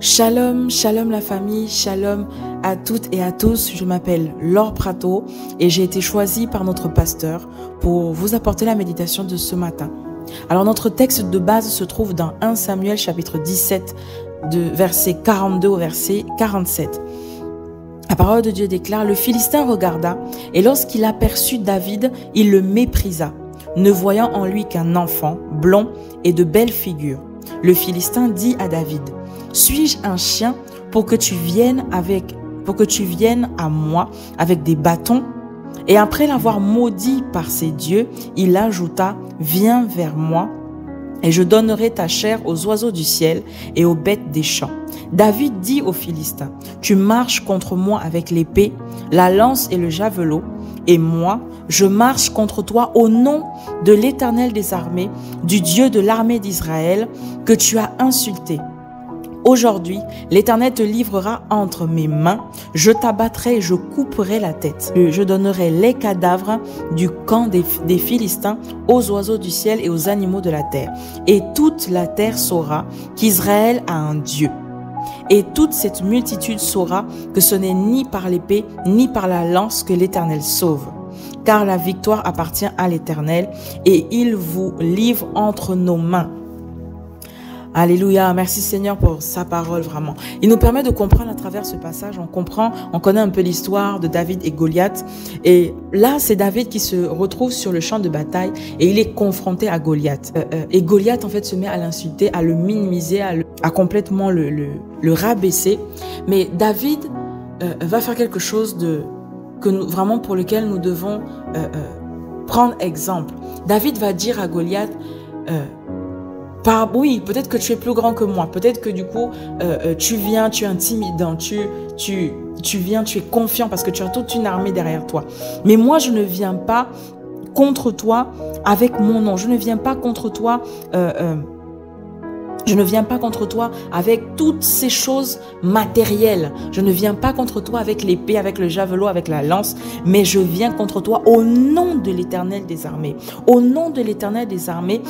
Shalom, shalom la famille, shalom à toutes et à tous. Je m'appelle Laure Prato et j'ai été choisie par notre pasteur pour vous apporter la méditation de ce matin. Alors notre texte de base se trouve dans 1 Samuel chapitre 17 de verset 42 au verset 47. La parole de Dieu déclare: le Philistin regarda et lorsqu'il aperçut David, il le méprisa, ne voyant en lui qu'un enfant blond et de belle figure. Le Philistin dit à David: suis-je un chien pour que tu viennes à moi avec des bâtons? Et après l'avoir maudit par ses dieux, il ajouta: viens vers moi et je donnerai ta chair aux oiseaux du ciel et aux bêtes des champs. David dit aux Philistins: tu marches contre moi avec l'épée, la lance et le javelot, et moi, je marche contre toi au nom de l'Éternel des armées, du Dieu de l'armée d'Israël, que tu as insulté. Aujourd'hui, l'Éternel te livrera entre mes mains, je t'abattrai et je couperai la tête. Je donnerai les cadavres du camp des Philistins aux oiseaux du ciel et aux animaux de la terre. Et toute la terre saura qu'Israël a un Dieu. Et toute cette multitude saura que ce n'est ni par l'épée ni par la lance que l'Éternel sauve. Car la victoire appartient à l'Éternel et il vous livre entre nos mains. Alléluia, merci Seigneur pour sa parole vraiment. Il nous permet de comprendre à travers ce passage, on connaît un peu l'histoire de David et Goliath. Et là, c'est David qui se retrouve sur le champ de bataille et il est confronté à Goliath. Et Goliath en fait se met à l'insulter, à le minimiser, à complètement le rabaisser. Mais David va faire quelque chose vraiment pour lequel nous devons prendre exemple. David va dire à Goliath: oui, peut-être que tu es plus grand que moi. Peut-être que du coup, tu viens, tu es intimidant, tu viens, tu es confiant parce que tu as toute une armée derrière toi. Mais moi, je ne viens pas contre toi avec mon nom. Je ne viens pas contre toi. Je ne viens pas contre toi avec toutes ces choses matérielles. Je ne viens pas contre toi avec l'épée, avec le javelot, avec la lance, mais je viens contre toi au nom de l'Éternel des armées. Au nom de l'Éternel des armées,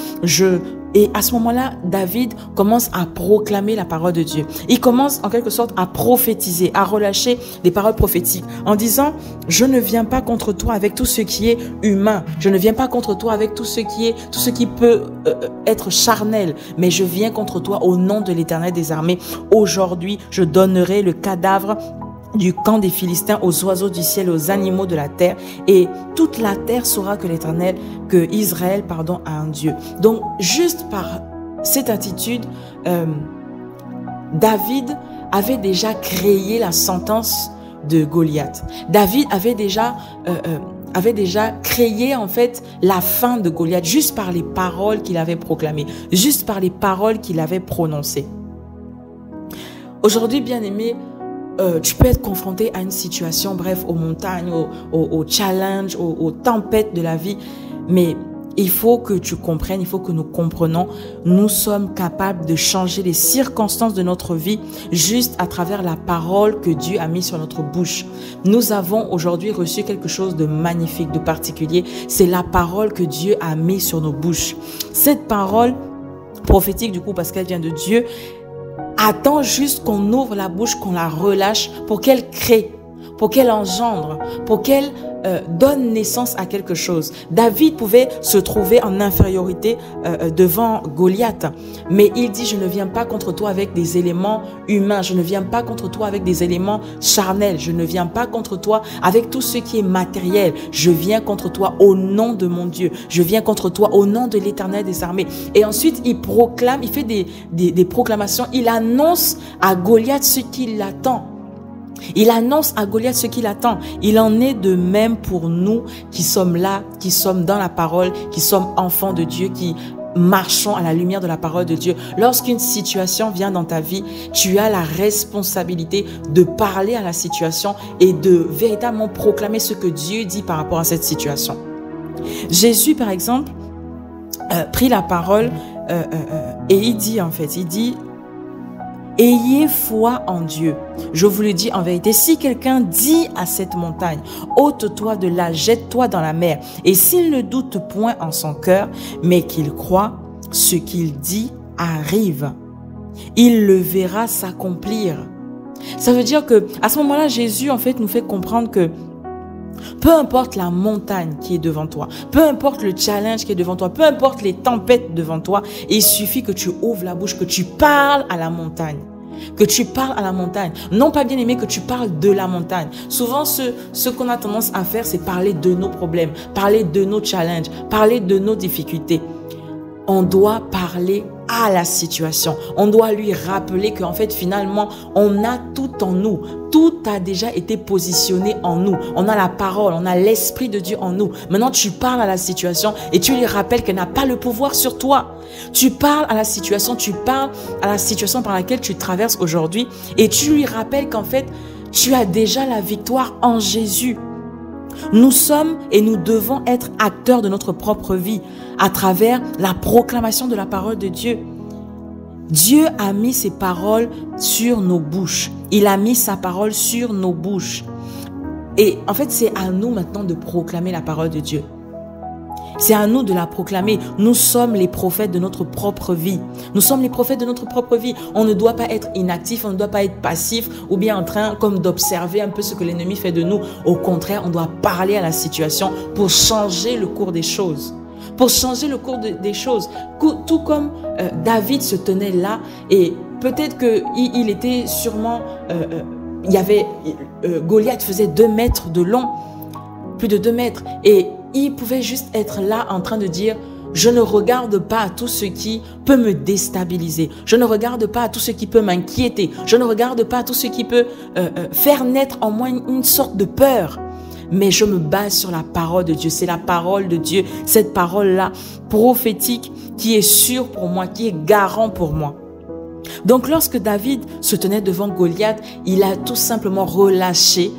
Et à ce moment-là, David commence à proclamer la parole de Dieu. Il commence en quelque sorte à prophétiser, à relâcher des paroles prophétiques en disant: je ne viens pas contre toi avec tout ce qui est humain. Je ne viens pas contre toi avec tout ce qui peut être charnel, mais je viens contre toi au nom de l'Éternel des armées. Aujourd'hui, je donnerai le cadavre du camp des Philistins aux oiseaux du ciel et aux animaux de la terre, et toute la terre saura que Israël a un Dieu. Donc, juste par cette attitude, David avait déjà créé la sentence de Goliath. David avait déjà créé en fait la fin de Goliath, juste par les paroles qu'il avait proclamées, juste par les paroles qu'il avait prononcées. Aujourd'hui, bien-aimés, tu peux être confronté à une situation, bref, aux montagnes, aux challenges, aux tempêtes de la vie. Mais il faut que tu comprennes, il faut que nous comprenions, nous sommes capables de changer les circonstances de notre vie juste à travers la parole que Dieu a mise sur notre bouche. Nous avons aujourd'hui reçu quelque chose de magnifique, de particulier. C'est la parole que Dieu a mise sur nos bouches. Cette parole prophétique, du coup, parce qu'elle vient de Dieu, attend juste qu'on ouvre la bouche, qu'on la relâche pour qu'elle crée, pour qu'elle engendre, pour qu'elle donne naissance à quelque chose. David pouvait se trouver en infériorité devant Goliath, mais il dit: je ne viens pas contre toi avec des éléments humains, je ne viens pas contre toi avec des éléments charnels, je ne viens pas contre toi avec tout ce qui est matériel, je viens contre toi au nom de mon Dieu, je viens contre toi au nom de l'Éternel des armées. Et ensuite il proclame, il fait des proclamations, il annonce à Goliath ce qui l'attend. Il annonce à Goliath ce qu'il attend. Il en est de même pour nous qui sommes là, qui sommes dans la parole, qui sommes enfants de Dieu, qui marchons à la lumière de la parole de Dieu. Lorsqu'une situation vient dans ta vie, tu as la responsabilité de parler à la situation et de véritablement proclamer ce que Dieu dit par rapport à cette situation. Jésus, par exemple, prit la parole et il dit ayez foi en Dieu. Je vous le dis en vérité, si quelqu'un dit à cette montagne, ôte-toi de là, jette-toi dans la mer, et s'il ne doute point en son cœur, mais qu'il croit, ce qu'il dit arrive. il le verra s'accomplir. Ça veut dire que à ce moment-là, Jésus en fait nous fait comprendre que peu importe la montagne qui est devant toi, peu importe le challenge qui est devant toi, peu importe les tempêtes devant toi, il suffit que tu ouvres la bouche, que tu parles à la montagne. Que tu parles à la montagne. Non pas bien aimé que tu parles de la montagne. Souvent, ce qu'on a tendance à faire, c'est parler de nos problèmes, parler de nos challenges, parler de nos difficultés. On doit parler à la situation. On doit lui rappeler qu'en fait, finalement, on a tout en nous. Tout a déjà été positionné en nous. On a la parole, on a l'Esprit de Dieu en nous. Maintenant, tu parles à la situation et tu lui rappelles qu'elle n'a pas le pouvoir sur toi. Tu parles à la situation par laquelle tu traverses aujourd'hui et tu lui rappelles qu'en fait, tu as déjà la victoire en Jésus. Nous sommes et nous devons être acteurs de notre propre vie à travers la proclamation de la parole de Dieu. Dieu a mis ses paroles sur nos bouches. Il a mis sa parole sur nos bouches. Et en fait, c'est à nous maintenant de proclamer la parole de Dieu. C'est à nous de la proclamer. Nous sommes les prophètes de notre propre vie. Nous sommes les prophètes de notre propre vie. On ne doit pas être inactif, on ne doit pas être passif ou bien en train comme d'observer un peu ce que l'ennemi fait de nous. Au contraire, on doit parler à la situation pour changer le cours des choses. Pour changer le cours des choses. Tout comme David se tenait là et peut-être qu'il était sûrement... Goliath faisait 2 mètres de long, plus de 2 mètres. Et il pouvait juste être là en train de dire, je ne regarde pas à tout ce qui peut me déstabiliser. Je ne regarde pas à tout ce qui peut m'inquiéter. Je ne regarde pas à tout ce qui peut faire naître en moi une sorte de peur. Mais je me base sur la parole de Dieu. C'est la parole de Dieu, cette parole-là prophétique qui est sûre pour moi, qui est garant pour moi. Donc lorsque David se tenait devant Goliath, il a tout simplement relâché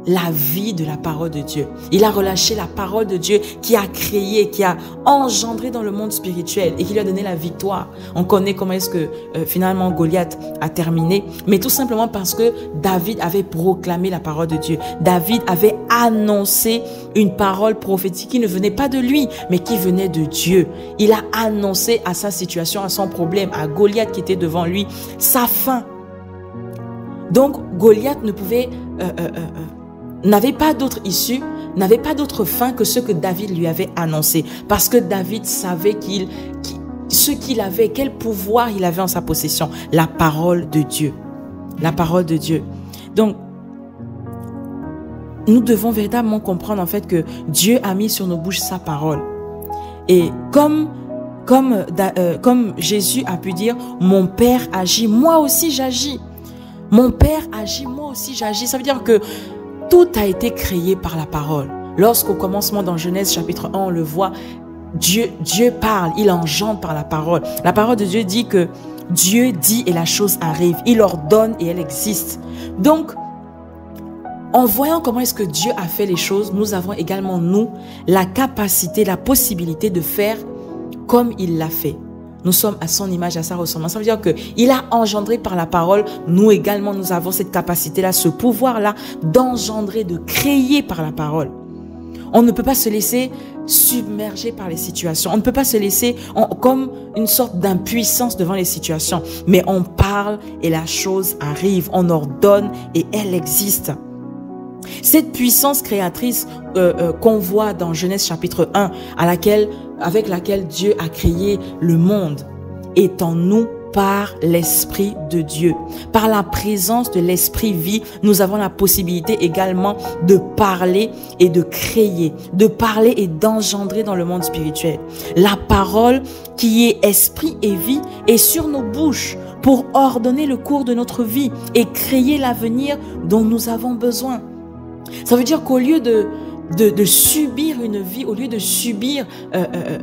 la vie de la parole de Dieu. Il a relâché la parole de Dieu qui a créé, qui a engendré dans le monde spirituel et qui lui a donné la victoire. On connaît comment est-ce que finalement Goliath a terminé, mais tout simplement parce que David avait proclamé la parole de Dieu. David avait annoncé une parole prophétique qui ne venait pas de lui, mais qui venait de Dieu. Il a annoncé à sa situation, à son problème, à Goliath qui était devant lui, sa fin. Donc Goliath ne pouvait... n'avait pas d'autre issue, n'avait pas d'autre fin que ce que David lui avait annoncé. Parce que David savait ce qu'il avait, quel pouvoir il avait en sa possession. La parole de Dieu. La parole de Dieu. Donc, nous devons véritablement comprendre en fait que Dieu a mis sur nos bouches sa parole. Et comme Jésus a pu dire, mon Père agit, moi aussi j'agis. Mon Père agit, moi aussi j'agis. Ça veut dire que tout a été créé par la parole. Lorsqu'au commencement dans Genèse chapitre 1, on le voit, Dieu parle, il engendre par la parole. La parole de Dieu dit que Dieu dit et la chose arrive. Il ordonne et elle existe. Donc, en voyant comment est-ce que Dieu a fait les choses, nous avons également, nous, la capacité, la possibilité de faire comme il l'a fait. Nous sommes à son image, à sa ressemblance. Ça veut dire qu'il a engendré par la parole. Nous également, nous avons cette capacité-là, ce pouvoir-là d'engendrer, de créer par la parole. On ne peut pas se laisser submerger par les situations. On ne peut pas se laisser comme une sorte d'impuissance devant les situations. Mais on parle et la chose arrive. On ordonne et elle existe. Cette puissance créatrice qu'on voit dans Genèse chapitre 1, avec laquelle Dieu a créé le monde, est en nous par l'Esprit de Dieu. Par la présence de l'Esprit vie, nous avons la possibilité également de parler et de créer, de parler et d'engendrer dans le monde spirituel. La parole qui est esprit et vie est sur nos bouches pour ordonner le cours de notre vie et créer l'avenir dont nous avons besoin. Ça veut dire qu'au lieu de subir une vie, au lieu de subir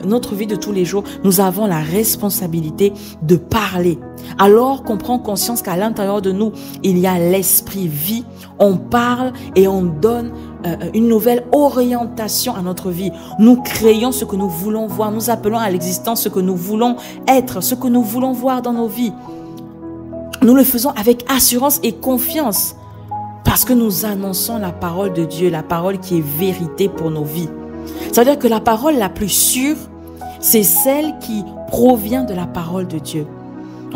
notre vie de tous les jours, nous avons la responsabilité de parler. Alors qu'on prend conscience qu'à l'intérieur de nous, il y a l'esprit vie, on parle et on donne une nouvelle orientation à notre vie. Nous créons ce que nous voulons voir, nous appelons à l'existence ce que nous voulons être, ce que nous voulons voir dans nos vies. Nous le faisons avec assurance et confiance. Parce que nous annonçons la parole de Dieu, la parole qui est vérité pour nos vies. Ça veut dire que la parole la plus sûre, c'est celle qui provient de la parole de Dieu.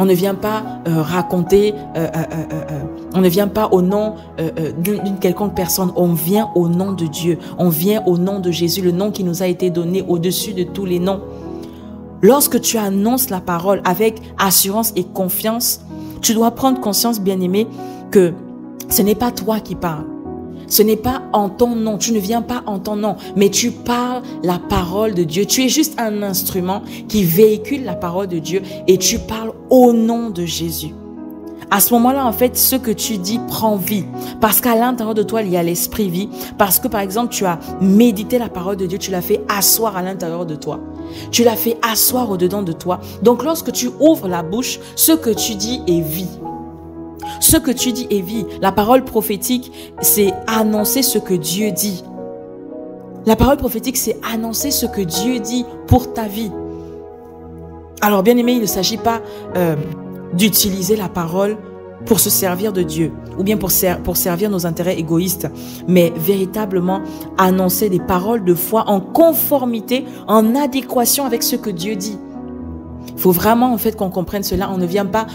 On ne vient pas raconter, on ne vient pas au nom d'une quelconque personne. On vient au nom de Dieu. On vient au nom de Jésus, le nom qui nous a été donné au-dessus de tous les noms. Lorsque tu annonces la parole avec assurance et confiance, tu dois prendre conscience, bien-aimé, que ce n'est pas toi qui parles. Ce n'est pas en ton nom, tu ne viens pas en ton nom, mais tu parles la parole de Dieu. Tu es juste un instrument qui véhicule la parole de Dieu et tu parles au nom de Jésus. À ce moment-là, en fait, ce que tu dis prend vie. Parce qu'à l'intérieur de toi, il y a l'esprit vie. Parce que, par exemple, tu as médité la parole de Dieu, tu l'as fait asseoir à l'intérieur de toi. Tu l'as fait asseoir au-dedans de toi. Donc, lorsque tu ouvres la bouche, ce que tu dis est vie. Ce que tu dis est vie. La parole prophétique, c'est annoncer ce que Dieu dit. La parole prophétique, c'est annoncer ce que Dieu dit pour ta vie. Alors, bien aimé, il ne s'agit pas d'utiliser la parole pour se servir de Dieu ou bien pour servir nos intérêts égoïstes, mais véritablement annoncer des paroles de foi en conformité, en adéquation avec ce que Dieu dit. Il faut vraiment en fait qu'on comprenne cela. On ne vient pas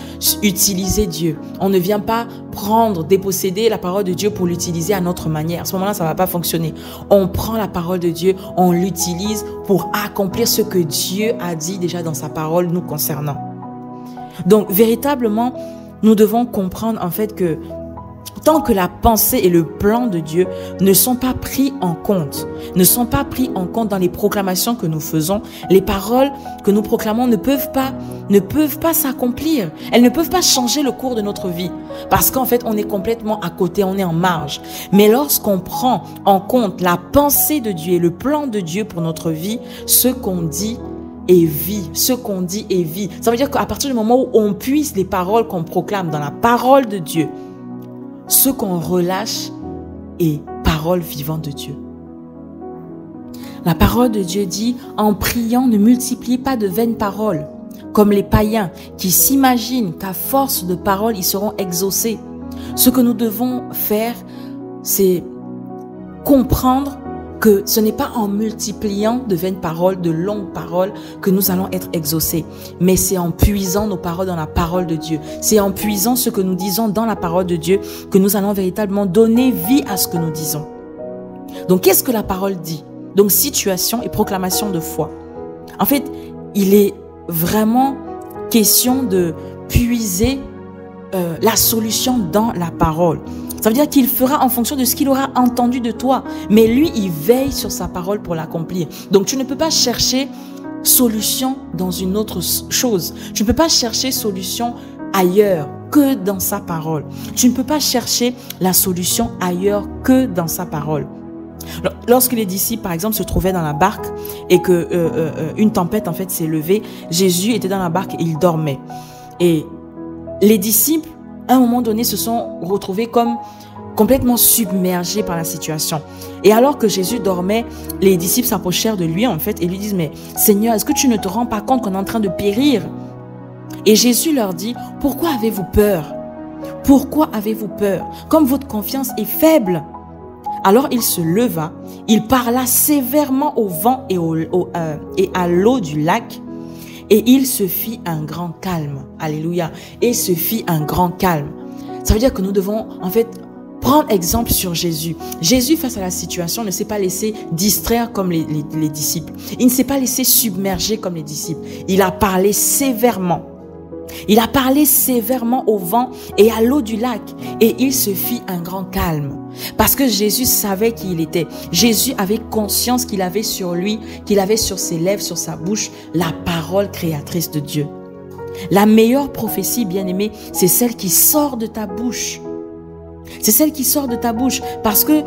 utiliser Dieu. On ne vient pas prendre, déposséder la parole de Dieu pour l'utiliser à notre manière. À ce moment-là, ça ne va pas fonctionner. On prend la parole de Dieu, on l'utilise pour accomplir ce que Dieu a dit déjà dans sa parole nous concernant. Donc, véritablement, nous devons comprendre en fait que tant que la pensée et le plan de Dieu ne sont pas pris en compte, dans les proclamations que nous faisons, les paroles que nous proclamons ne peuvent pas s'accomplir. Elles ne peuvent pas changer le cours de notre vie. Parce qu'en fait, on est complètement à côté, on est en marge. Mais lorsqu'on prend en compte la pensée de Dieu et le plan de Dieu pour notre vie, ce qu'on dit est vie. Ce qu'on dit est vie. Ça veut dire qu'à partir du moment où on puise les paroles qu'on proclame dans la parole de Dieu, ce qu'on relâche est parole vivante de Dieu. La parole de Dieu dit, en priant, ne multipliez pas de vaines paroles, comme les païens qui s'imaginent qu'à force de paroles, ils seront exaucés. Ce que nous devons faire, c'est comprendre que ce n'est pas en multipliant de vaines paroles, de longues paroles, que nous allons être exaucés. Mais c'est en puisant nos paroles dans la parole de Dieu. C'est en puisant ce que nous disons dans la parole de Dieu que nous allons véritablement donner vie à ce que nous disons. Donc, qu'est-ce que la parole dit? Donc, situation et proclamation de foi. En fait, il est vraiment question de puiser la solution dans la parole. Ça veut dire qu'il fera en fonction de ce qu'il aura entendu de toi. Mais lui, il veille sur sa parole pour l'accomplir. Donc, tu ne peux pas chercher solution dans une autre chose. Tu ne peux pas chercher solution ailleurs que dans sa parole. Tu ne peux pas chercher la solution ailleurs que dans sa parole. Lorsque les disciples, par exemple, se trouvaient dans la barque et que une tempête, en fait, s'est levée, Jésus était dans la barque et il dormait. Et les disciples, à un moment donné, se sont retrouvés comme complètement submergés par la situation. Et alors que Jésus dormait, les disciples s'approchèrent de lui, en fait, et lui disent, mais Seigneur, est-ce que tu ne te rends pas compte qu'on est en train de périr? Et Jésus leur dit, pourquoi avez-vous peur? Pourquoi avez-vous peur? Comme votre confiance est faible. Alors il se leva, il parla sévèrement au vent et à l'eau du lac, et il se fit un grand calme. Alléluia. Et se fit un grand calme. Ça veut dire que nous devons, en fait, prendre exemple sur Jésus. Jésus, face à la situation, ne s'est pas laissé distraire comme les disciples. Il ne s'est pas laissé submerger comme les disciples. Il a parlé sévèrement. Il a parlé sévèrement au vent et à l'eau du lac. Et il se fit un grand calme. Parce que Jésus savait qui il était. Jésus avait conscience qu'il avait sur lui, qu'il avait sur ses lèvres, sur sa bouche, la parole créatrice de Dieu. La meilleure prophétie, bien-aimée, c'est celle qui sort de ta bouche. C'est celle qui sort de ta bouche. Parce que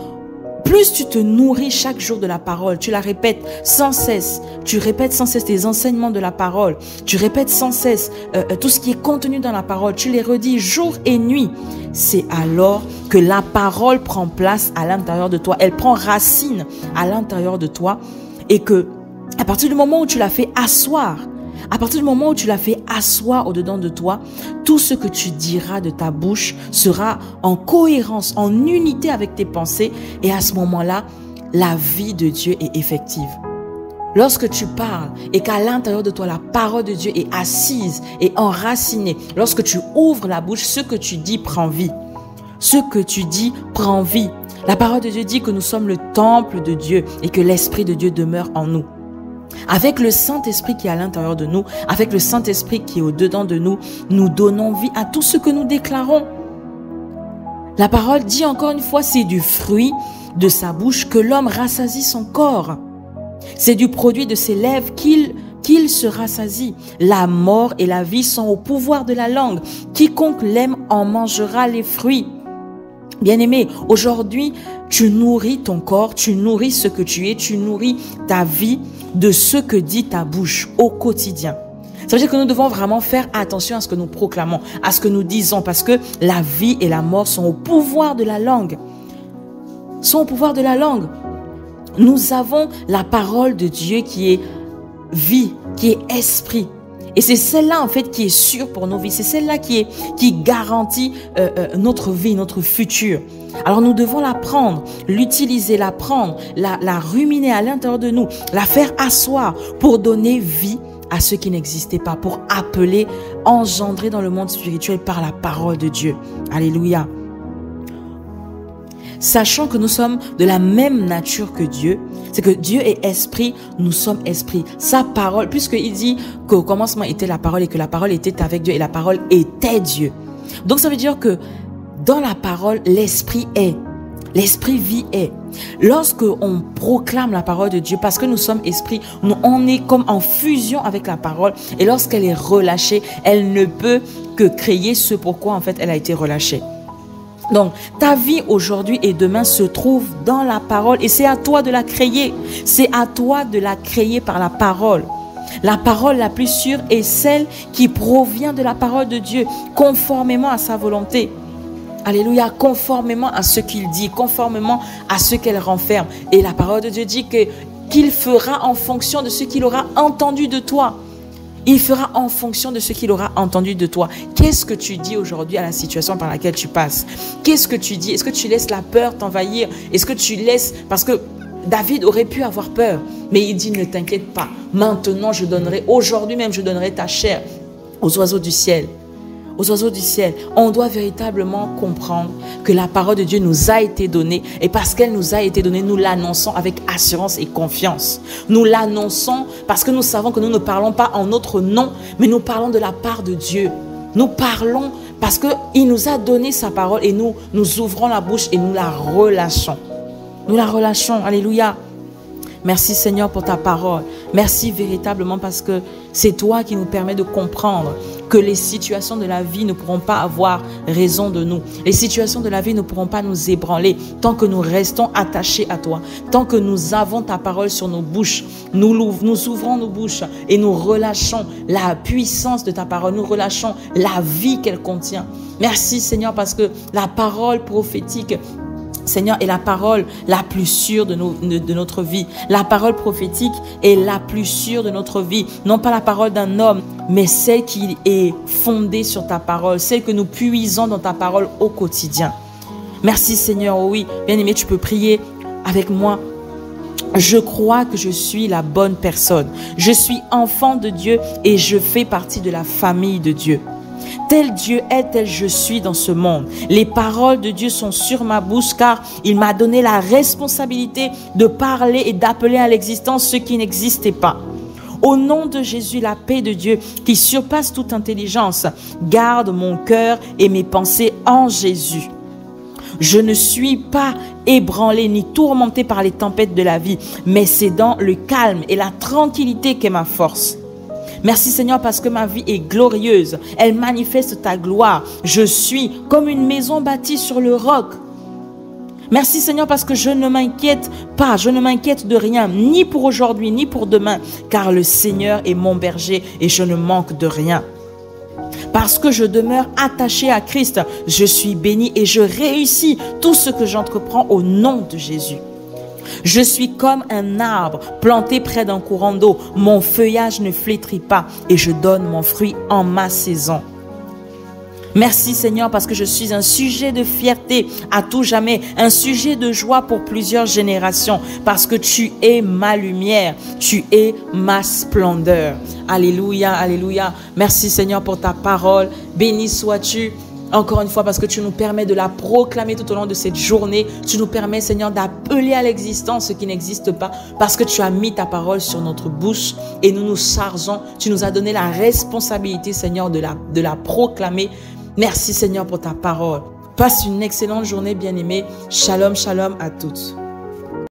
plus tu te nourris chaque jour de la parole, tu la répètes sans cesse, tu répètes sans cesse les enseignements de la parole, tu répètes sans cesse tout ce qui est contenu dans la parole, tu les redis jour et nuit. C'est alors que la parole prend place à l'intérieur de toi, elle prend racine à l'intérieur de toi et que à partir du moment où tu la fais asseoir, à partir du moment où tu l'as fait asseoir au-dedans de toi, tout ce que tu diras de ta bouche sera en cohérence, en unité avec tes pensées. Et à ce moment-là, la vie de Dieu est effective. lorsque tu parles et qu'à l'intérieur de toi, la parole de Dieu est assise et enracinée, lorsque tu ouvres la bouche, ce que tu dis prend vie. Ce que tu dis prend vie. La parole de Dieu dit que nous sommes le temple de Dieu et que l'Esprit de Dieu demeure en nous. Avec le Saint-Esprit qui est à l'intérieur de nous, avec le Saint-Esprit qui est au-dedans de nous, nous donnons vie à tout ce que nous déclarons. La parole dit encore une fois, c'est du fruit de sa bouche que l'homme rassasie son corps. C'est du produit de ses lèvres qu'il se rassasie. La mort et la vie sont au pouvoir de la langue. Quiconque l'aime en mangera les fruits. Bien-aimé, aujourd'hui, tu nourris ton corps, tu nourris ce que tu es, tu nourris ta vie de ce que dit ta bouche au quotidien. Ça veut dire que nous devons vraiment faire attention à ce que nous proclamons, à ce que nous disons, parce que la vie et la mort sont au pouvoir de la langue. Sont au pouvoir de la langue. Nous avons la parole de Dieu qui est vie, qui est esprit. Et c'est celle-là, en fait, qui est sûre pour nos vies. C'est celle-là qui garantit notre vie, notre futur. Alors, nous devons la prendre, l'utiliser, la prendre, la ruminer à l'intérieur de nous, la faire asseoir pour donner vie à ce qui n'existait pas, pour appeler, engendrer dans le monde spirituel par la parole de Dieu. Alléluia. Sachant que nous sommes de la même nature que Dieu, c'est que Dieu est esprit, nous sommes esprit. Sa parole, puisqu'il dit qu'au commencement était la parole et que la parole était avec Dieu et la parole était Dieu. Donc ça veut dire que dans la parole, l'esprit est. L'esprit vie est. Lorsque on proclame la parole de Dieu, parce que nous sommes esprit, on est comme en fusion avec la parole. Et lorsqu'elle est relâchée, elle ne peut que créer ce pourquoi en fait elle a été relâchée. Donc, ta vie aujourd'hui et demain se trouve dans la parole et c'est à toi de la créer. C'est à toi de la créer par la parole. La parole la plus sûre est celle qui provient de la parole de Dieu, conformément à sa volonté. Alléluia, conformément à ce qu'il dit, conformément à ce qu'elle renferme. Et la parole de Dieu dit qu'il fera en fonction de ce qu'il aura entendu de toi. Il fera en fonction de ce qu'il aura entendu de toi. Qu'est-ce que tu dis aujourd'hui à la situation par laquelle tu passes? Qu'est-ce que tu dis? Est-ce que tu laisses la peur t'envahir? Est-ce que tu laisses... Parce que David aurait pu avoir peur, mais il dit ne t'inquiète pas. Maintenant, aujourd'hui même, je donnerai ta chair aux oiseaux du ciel. Aux oiseaux du ciel. On doit véritablement comprendre que la parole de Dieu nous a été donnée et parce qu'elle nous a été donnée, nous l'annonçons avec assurance et confiance. Nous l'annonçons parce que nous savons que nous ne parlons pas en notre nom, mais nous parlons de la part de Dieu. Nous parlons parce qu'il nous a donné sa parole et nous ouvrons la bouche et nous la relâchons. Nous la relâchons. Alléluia. Merci Seigneur pour ta parole. Merci véritablement parce que c'est toi qui nous permets de comprendre que les situations de la vie ne pourront pas avoir raison de nous. Les situations de la vie ne pourront pas nous ébranler tant que nous restons attachés à toi. Tant que nous avons ta parole sur nos bouches, nous ouvrons nos bouches et nous relâchons la puissance de ta parole. Nous relâchons la vie qu'elle contient. Merci Seigneur parce que la parole prophétique, Seigneur, est la parole la plus sûre de notre vie. La parole prophétique est la plus sûre de notre vie. Non pas la parole d'un homme, mais celle qui est fondée sur ta parole. Celle que nous puisons dans ta parole au quotidien. Merci Seigneur. Oh oui, bien-aimé, tu peux prier avec moi. Je crois que je suis la bonne personne. Je suis enfant de Dieu et je fais partie de la famille de Dieu. Tel Dieu est, tel je suis dans ce monde. Les paroles de Dieu sont sur ma bouche car il m'a donné la responsabilité de parler et d'appeler à l'existence ce qui n'existait pas. Au nom de Jésus, la paix de Dieu qui surpasse toute intelligence, garde mon cœur et mes pensées en Jésus. Je ne suis pas ébranlé ni tourmenté par les tempêtes de la vie, mais c'est dans le calme et la tranquillité qu'est ma force. Merci Seigneur parce que ma vie est glorieuse. Elle manifeste ta gloire. Je suis comme une maison bâtie sur le roc. Merci Seigneur parce que je ne m'inquiète pas, je ne m'inquiète de rien, ni pour aujourd'hui, ni pour demain, car le Seigneur est mon berger et je ne manque de rien. Parce que je demeure attaché à Christ, je suis béni et je réussis tout ce que j'entreprends au nom de Jésus. Je suis comme un arbre planté près d'un courant d'eau. Mon feuillage ne flétrit pas et je donne mon fruit en ma saison. Merci Seigneur parce que je suis un sujet de fierté à tout jamais, un sujet de joie pour plusieurs générations parce que tu es ma lumière, tu es ma splendeur. Alléluia, alléluia. Merci Seigneur pour ta parole. Béni sois-tu. Encore une fois, parce que tu nous permets de la proclamer tout au long de cette journée. Tu nous permets, Seigneur, d'appeler à l'existence ce qui n'existe pas. Parce que tu as mis ta parole sur notre bouche et nous nous chargeons. Tu nous as donné la responsabilité, Seigneur, de la proclamer. Merci, Seigneur, pour ta parole. Passe une excellente journée, bien-aimés. Shalom, shalom à toutes.